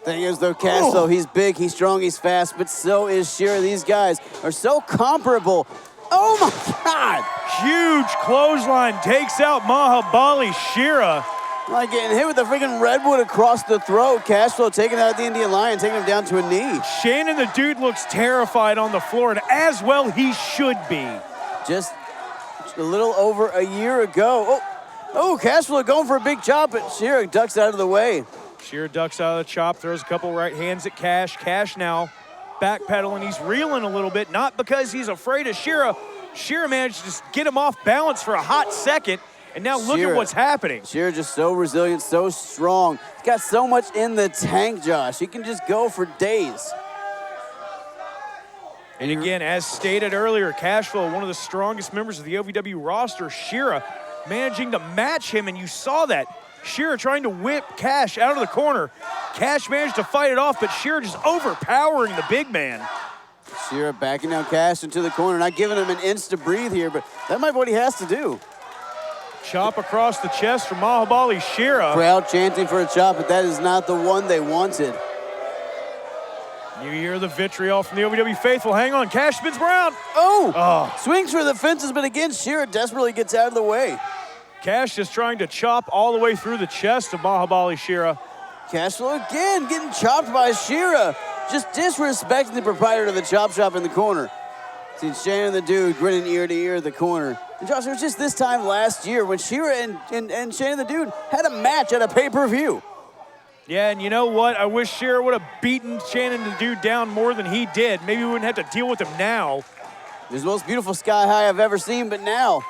Speaker 8: Thing is, though, Cash, though, he's big, he's strong, he's fast, but so is Shira. These guys are so comparable. Oh, my God!
Speaker 7: huge clothesline takes out Mahabali Shira.
Speaker 8: Like getting hit with the freaking redwood across the throat. Cashflow taking out the Indian Lion, taking him down to a knee.
Speaker 7: Shannon the Dude looks terrified on the floor, and as well he should be.
Speaker 8: Just a little over a year ago. Oh, Cashflow going for a big chop, but Shira ducks out of the way.
Speaker 7: Shira ducks out of the chop, throws a couple right hands at Cash. Cash now backpedaling. He's reeling a little bit, not because he's afraid of Shira. Shira managed to just get him off balance for a hot second. And now look at what's happening.
Speaker 8: Shira just so resilient, so strong. He's got so much in the tank, Josh. He can just go for days.
Speaker 7: And again, as stated earlier, Cashflow, one of the strongest members of the OVW roster, Shira, managing to match him, and you saw that. Shira trying to whip Cash out of the corner. Cash managed to fight it off, but Shira just overpowering the big man.
Speaker 8: Shira backing down Cash into the corner, not giving him an inch to breathe here, but that might be what he has to do.
Speaker 7: Chop across the chest from Mahabali Shira.
Speaker 8: Crowd chanting for a chop, but that is not the one they wanted.
Speaker 7: You hear the vitriol from the OVW faithful. Hang on, Cash spins around.
Speaker 8: Swings for the fences, but again, Shira desperately gets out of the way.
Speaker 7: Cash just trying to chop all the way through the chest of Mahabali Shira.
Speaker 8: Cashflow again getting chopped by Shira. Just disrespecting the proprietor of the chop shop in the corner. See Shannon the Dude grinning ear to ear at the corner. And Josh, it was just this time last year when Shira and Shannon the Dude had a match at a pay-per-view.
Speaker 7: Yeah, and you know what? I wish Shira would have beaten Shannon the Dude down more than he did. Maybe we wouldn't have to deal with him now.
Speaker 8: It was the most beautiful sky high I've ever seen, but now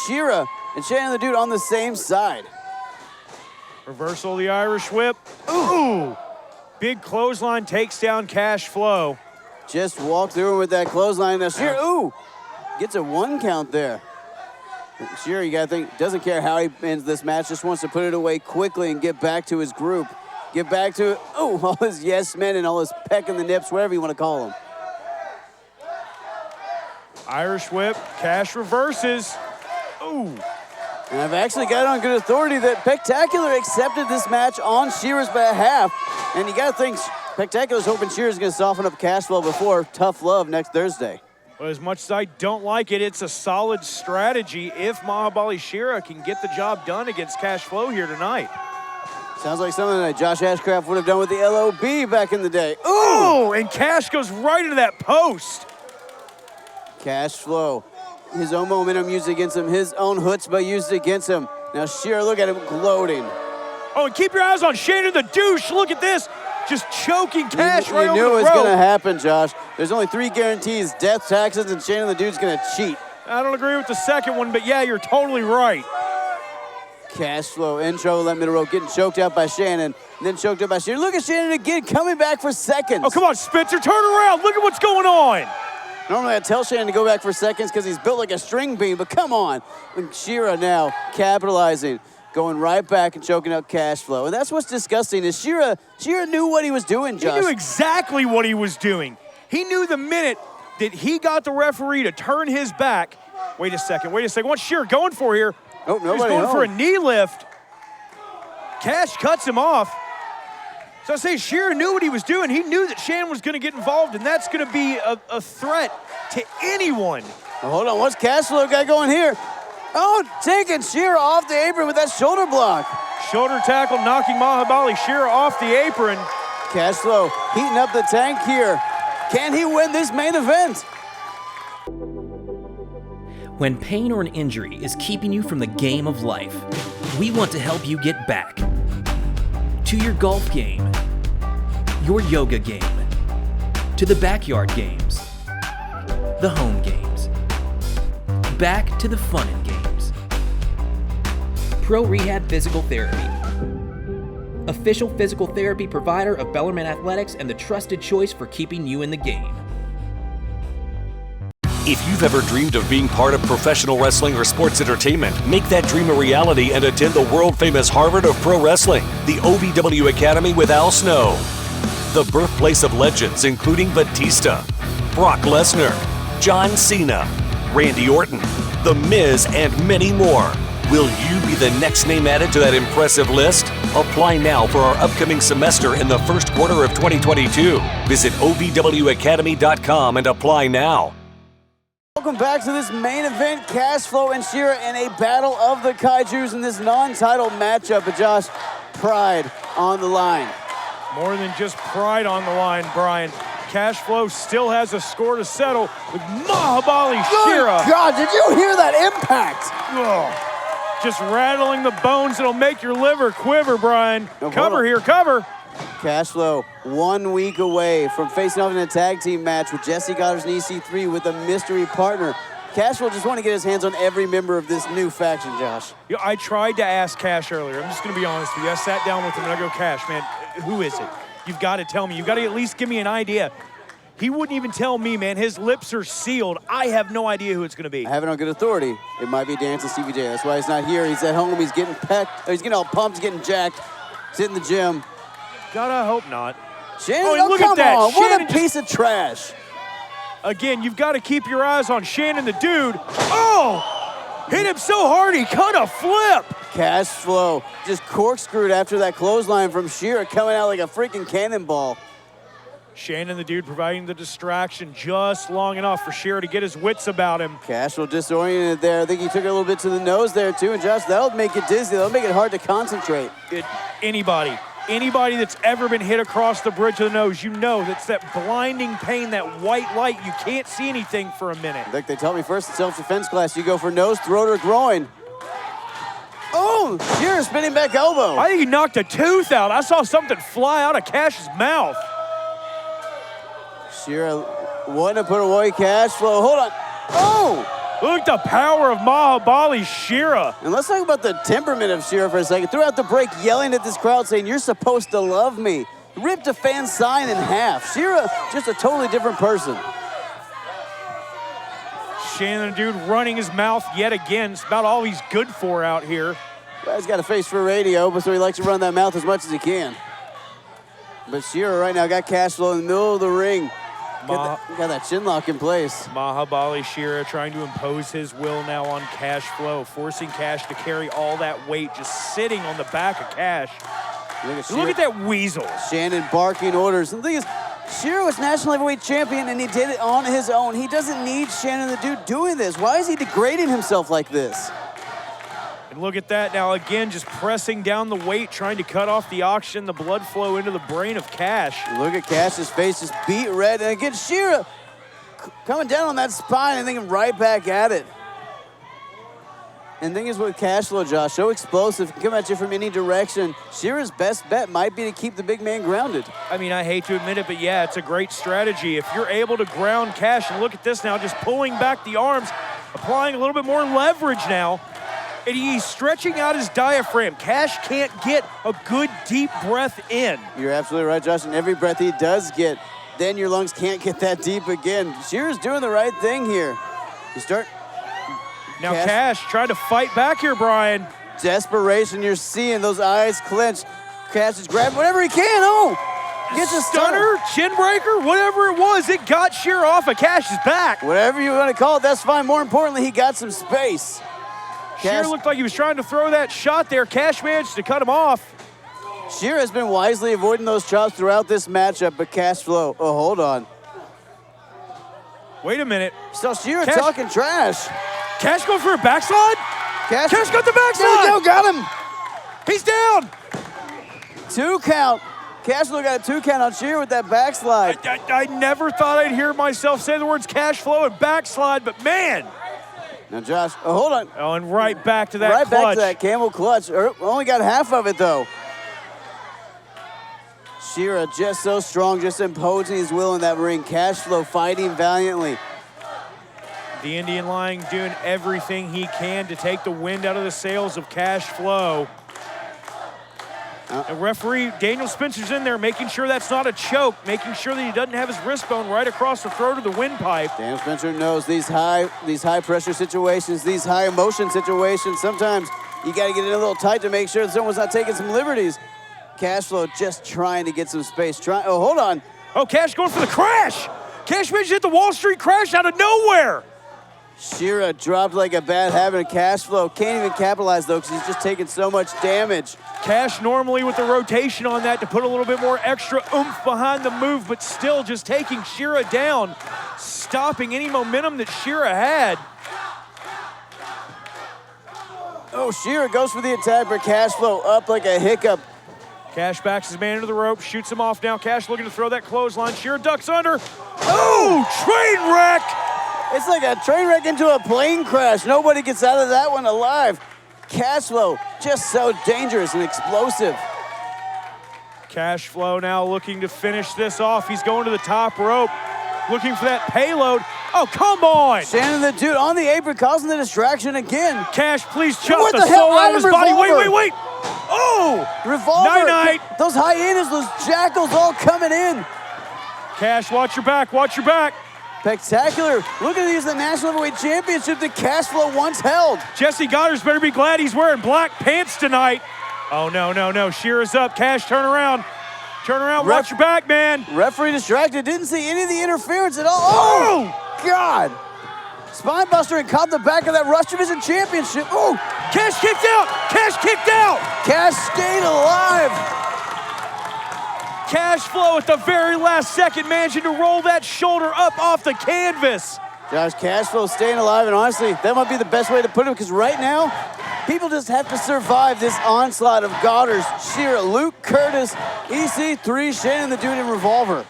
Speaker 8: Shira and Shannon the Dude on the same side.
Speaker 7: Reversal of the Irish whip. Ooh! Big clothesline takes down Cashflow.
Speaker 8: Just walked through with that clothesline. Now Shira, gets a 1 count there. Shira, you gotta think, doesn't care how he ends this match, just wants to put it away quickly and get back to his group. Get back to, all his yes men and all his peck in the nips, whatever you want to call them.
Speaker 7: Irish whip, Cash reverses. Ooh.
Speaker 8: And I've actually got it on good authority that Spectacular accepted this match on Shira's behalf. And you gotta think, Spectacular's hoping Shira's gonna soften up Cashflow before Tough Love next Thursday.
Speaker 7: But as much as I don't like it, it's a solid strategy if Mahabali Shira can get the job done against Cashflow here tonight.
Speaker 8: Sounds like something that Josh Ashcraft would have done with the LOB back in the day.
Speaker 7: Ooh! And Cash goes right into that post.
Speaker 8: Cashflow, his own momentum used against him, his own chutzpah used against him. Now Shira, look at him gloating.
Speaker 7: Oh, and keep your eyes on Shannon the Douche. Look at this. Just choking Cash right over the rope.
Speaker 8: You knew it was going to happen, Josh. There's only 3 guarantees, death, taxes, and Shannon the Dude's going to cheat.
Speaker 7: I don't agree with the second one, but yeah, you're totally right.
Speaker 8: Cashflow in trouble that middle rope, getting choked out by Shannon, and then choked out by Shannon. Look at Shannon again, coming back for seconds.
Speaker 7: Oh, come on, Spencer, turn around. Look at what's going on.
Speaker 8: Normally I tell Shannon to go back for seconds because he's built like a string beam, but come on. And Shira now capitalizing, going right back and choking out Cashflow. And that's what's disgusting is Shira knew what he was doing, Josh.
Speaker 7: He knew exactly what he was doing. He knew the minute that he got the referee to turn his back. Wait a second. What's Shira going for here?
Speaker 8: Oh, nobody
Speaker 7: He's going
Speaker 8: home.
Speaker 7: for a knee lift. Cash cuts him off. So I say Shira knew what he was doing. He knew that Shannon was going to get involved, and that's going to be a threat to anyone.
Speaker 8: Well, hold on, what's Cashflow got going here? Oh, taking Shira off the apron with that shoulder block.
Speaker 7: Shoulder tackle knocking Mahabali Shira off the apron.
Speaker 8: Cashflow heating up the tank here. Can he win this main event?
Speaker 13: When pain or an injury is keeping you from the game of life, we want to help you get back to your golf game, your yoga game, to the backyard games, the home games, back to the fun and games. Pro Rehab Physical Therapy, official physical therapy provider of Bellarmine Athletics and the trusted choice for keeping you in the game.
Speaker 11: If you've ever dreamed of being part of professional wrestling or sports entertainment, make that dream a reality and attend the world-famous Harvard of Pro Wrestling, the OVW Academy with Al Snow. The birthplace of legends including Batista, Brock Lesnar, John Cena, Randy Orton, The Miz, and many more. Will you be the next name added to that impressive list? Apply now for our upcoming semester in the first quarter of 2022. Visit OVWacademy.com and apply now.
Speaker 8: welcome back to this main event. Cash Flow and Shira in a battle of the Kaijus in this non-title matchup. But Josh, pride on the line.
Speaker 7: More than just pride on the line, Brian. Cash Flow still has a score to settle with Mahabali Shira.
Speaker 8: Good God, did you hear that impact?
Speaker 7: Oh, just rattling the bones that'll make your liver quiver, Brian. Cover here, cover.
Speaker 8: Cash Flow 1 week away from facing off in a tag team match with Jesse Goddard and EC3 with a mystery partner. Cash will just want to get his hands on every member of this new faction, Josh.
Speaker 7: Yeah, I tried to ask Cash earlier. I'm just going to be honest with you. I sat down with him and I go, Cash, man, who is it? You've got to tell me. You've got to at least give me an idea. He wouldn't even tell me, man. His lips are sealed. I have no idea who it's going to be.
Speaker 8: I have it on good authority. It might be Dancing Stevie J. That's why he's not here. He's at home. He's getting pecked. He's getting all pumped. He's getting jacked. He's hitting the gym.
Speaker 7: Gotta hope not.
Speaker 8: Shannon,
Speaker 7: look
Speaker 8: come
Speaker 7: at that.
Speaker 8: on.
Speaker 7: Shannon
Speaker 8: what a piece of trash.
Speaker 7: Again, you've got to keep your eyes on Shannon the dude. Oh! Hit him so hard he cut a flip.
Speaker 8: Cash Flow just corkscrewed after that clothesline from Shira, coming out like a freaking cannonball.
Speaker 7: Shannon the dude providing the distraction just long enough for Shira to get his wits about him.
Speaker 8: Cash Flow disoriented there. I think he took it a little bit to the nose there too. And Josh, that'll make it dizzy. That'll make it hard to concentrate.
Speaker 7: Anybody that's ever been hit across the bridge of the nose, you know that's that blinding pain, that white light. You can't see anything for a minute.
Speaker 8: Like they tell me first in self-defense class, you go for nose, throat, or groin. Oh, Shira spinning back elbow.
Speaker 7: I think he knocked a tooth out. I saw something fly out of Cash's mouth.
Speaker 8: Shira wanting to put away Cash Flow. Hold on. Oh!
Speaker 7: Look at the power of Mahabali Shira.
Speaker 8: And let's talk about the temperament of Shira for a second. Throughout the break, yelling at this crowd saying, "You're supposed to love me." Ripped a fan sign in half. Shira, just a totally different person.
Speaker 7: Shannon dude running his mouth yet again. It's about all he's good for out here.
Speaker 8: Well, he's got a face for radio, but so he likes to run that mouth as much as he can. But Shira right now got Cash Flow in the middle of the ring. Got that chin lock in place.
Speaker 7: Mahabali Shira trying to impose his will now on Cash Flow, forcing Cash to carry all that weight, just sitting on the back of Cash. Look at that weasel.
Speaker 8: Shannon barking orders. And the thing is, Shira was national heavyweight champion and he did it on his own. He doesn't need Shannon the dude doing this. Why is he degrading himself like this?
Speaker 7: And look at that now, again, just pressing down the weight, trying to cut off the oxygen, the blood flow into the brain of Cash.
Speaker 8: Look at Cash's face just beat red. And again, Shira coming down on that spine and thinking right back at it. And the thing is with Cash Flow, Josh, so explosive, can come at you from any direction. Shira's best bet might be to keep the big man grounded.
Speaker 7: I mean, I hate to admit it, but yeah, it's a great strategy. If you're able to ground Cash, and look at this now, just pulling back the arms, applying a little bit more leverage now. And he's stretching out his diaphragm. Cash can't get a good deep breath in.
Speaker 8: You're absolutely right, Josh. And every breath he does get, then your lungs can't get that deep again. Shira's doing the right thing here. You start.
Speaker 7: Now Cash trying to fight back here, Brian.
Speaker 8: Desperation, you're seeing those eyes clench. Cash is grabbing whatever he can. Oh, gets a
Speaker 7: stunner, chin breaker, whatever it was, it got Shira off of Cash's back.
Speaker 8: Whatever you want to call it, that's fine. More importantly, he got some space.
Speaker 7: Shira looked like he was trying to throw that shot there. Cash managed to cut him off.
Speaker 8: Shira has been wisely avoiding those chops throughout this matchup, but Cash Flow, oh, hold on.
Speaker 7: Wait a minute.
Speaker 8: So Shira talking trash.
Speaker 7: Cash going for a backslide? Cash got the backslide.
Speaker 8: There we go, got him.
Speaker 7: He's down.
Speaker 8: 2 count. Cash Flow got a 2 count on Shira with that backslide.
Speaker 7: I never thought I'd hear myself say the words Cash Flow and backslide, but man.
Speaker 8: Now, Josh, hold on.
Speaker 7: Oh, and right back to that
Speaker 8: clutch. Right back to that camel clutch. Only got half of it, though. Shira just so strong, just imposing his will in that ring. Cash Flow fighting valiantly.
Speaker 7: The Indian Lion doing everything he can to take the wind out of the sails of Cash Flow. And referee Daniel Spencer's in there making sure that's not a choke, making sure that he doesn't have his wrist bone right across the throat of the windpipe.
Speaker 8: Daniel Spencer knows these high pressure situations, these high emotion situations, sometimes you got to get it a little tight to make sure that someone's not taking some liberties. Cash Flow just trying to get some space. Oh, hold on.
Speaker 7: Oh, Cash going for the crash. Cash managed to hit the Wall Street crash out of nowhere.
Speaker 8: Shira dropped like a bad habit, and Cash Flow can't even capitalize, though, because he's just taking so much damage.
Speaker 7: Cash normally with the rotation on that to put a little bit more extra oomph behind the move, but still just taking Shira down. stopping any momentum that Shira had.
Speaker 8: Oh, Shira goes for the attack, but Cashflow up like a hiccup.
Speaker 7: Cash backs his man into the rope, shoots him off now. Cash looking to throw that clothesline. Shira ducks under. Oh, train wreck!
Speaker 8: It's like a train wreck into a plane crash. Nobody gets out of that one alive. Cashflow just so dangerous and explosive.
Speaker 7: Cashflow now looking to finish this off. He's going to the top rope, looking for that payload. Oh, come on!
Speaker 8: Shannon the Dude on the apron, causing the distraction again.
Speaker 7: Cash, please chop
Speaker 8: what
Speaker 7: the
Speaker 8: the hell?
Speaker 7: soul out of his body.
Speaker 8: Revolver.
Speaker 7: Wait. Oh!
Speaker 8: Revolver.
Speaker 7: Night-night.
Speaker 8: Those hyenas, those jackals all coming in.
Speaker 7: Cash, watch your back, watch your back.
Speaker 8: Spectacular. Looking to use the National Heavyweight Championship that Cashflow once held.
Speaker 7: Jesse Goddard's better be glad he's wearing black pants tonight. Oh, no. Shira's up. Cash, turn around. Turn around, watch your back, man.
Speaker 8: Referee distracted, didn't see any of the interference at all. Oh, God. Spinebuster and caught the back of that Rush Division Championship. Oh,
Speaker 7: Cash kicked out. Cash kicked out.
Speaker 8: Cash stayed alive.
Speaker 7: Cashflow at the very last second managing to roll that shoulder up off the canvas.
Speaker 8: Josh, Cashflow staying alive, and honestly, that might be the best way to put it, because right now, people just have to survive this onslaught of Goddard's, Shira, Luke Curtis, EC3, Shannon the Dude, and Revolver.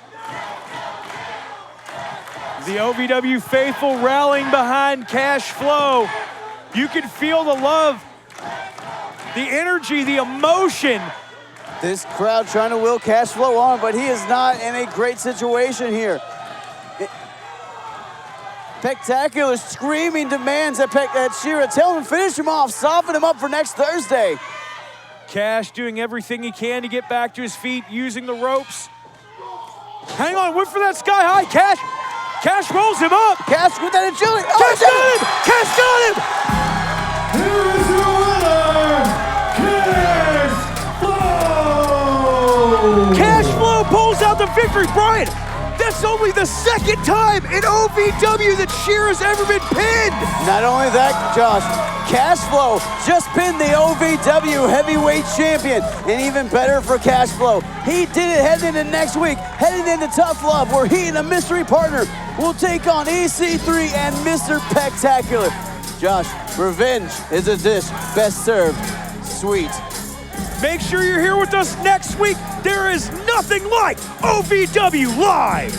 Speaker 7: The OVW faithful rallying behind Cashflow. You can feel the love, the energy, the emotion.
Speaker 8: This crowd trying to will Cashflow on, but he is not in a great situation here. Spectacular screaming demands at Shira. Tell him to finish him off, soften him up for next Thursday.
Speaker 7: Cash doing everything he can to get back to his feet, using the ropes. Hang on, wait for that sky high, Cash. Cash rolls him up.
Speaker 8: Cash with that agility. Oh,
Speaker 7: Cash got him! Cash got him!
Speaker 9: Here is your winner, Cashflow!
Speaker 7: Cashflow pulls out the victory. Brian, that's only the second time in OVW that Shira's ever been pinned.
Speaker 8: Not only that, Josh, Cashflow just pinned the OVW Heavyweight Champion. And even better for Cashflow, he did it heading into next week, heading into Tough Love, where he and a mystery partner will take on EC3 and Mr. Spectacular. Josh, revenge is a dish best served sweet.
Speaker 7: Make sure you're here with us next week. There is nothing like OVW Live.